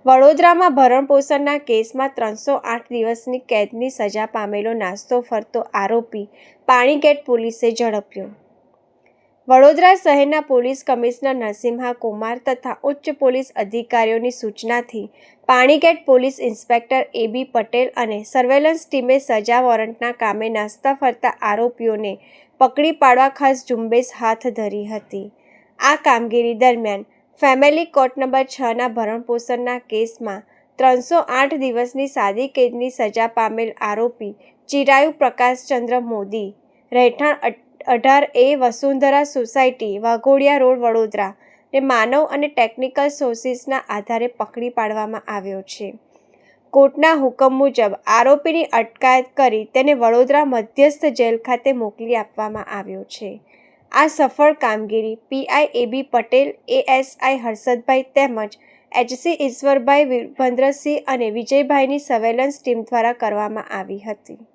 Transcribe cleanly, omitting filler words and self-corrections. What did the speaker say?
વડોદરામાં ભરણપોષણના કેસમાં 308 દિવસની કેદની સજા પામેલો નાસ્તો ફરતો આરોપી પાણીગેટ પોલીસે ઝડપ્યો. વડોદરા શહેરના પોલીસ કમિશનર નરસિમ્હા કુમાર તથા ઉચ્ચ પોલીસ અધિકારીઓની સૂચનાથી Panigate police inspector A.B. Patel અને સર્વેલન્સ ટીમે સજા વોરંટના કામે નાસ્તા ફરતા આરોપીઓને પકડી પાડવા ખાસ ઝુંબેશ હાથ ધરી હતી. આ કામગીરી દરમિયાન ફેમિલી કોર્ટ નંબર 6ના ભરણપોષણના કેસમાં 308 દિવસની સાદી કેદની સજા પામેલ આરોપી ચિરાયુ પ્રકાશચંદ્ર મોદી, રહેઠાણ 18A Vasundhara society, Waghodia road, Vadodara ને માનવ અને ટેકનિકલ સોર્સિસના આધારે પકડી પાડવામાં આવ્યો છે. કોર્ટના હુકમ મુજબ આરોપીની અટકાયત કરી તેને વડોદરા મધ્યસ્થ જેલ ખાતે મોકલી આપવામાં આવ્યો છે. આ સફળ કામગીરી PI A.B. Patel, ASI Harshadbhai તેમજ HC ઈશ્વરભાઈ, વીરભદ્રસિંહ અને વિજયભાઈની સર્વેલન્સ ટીમ દ્વારા કરવામાં આવી હતી.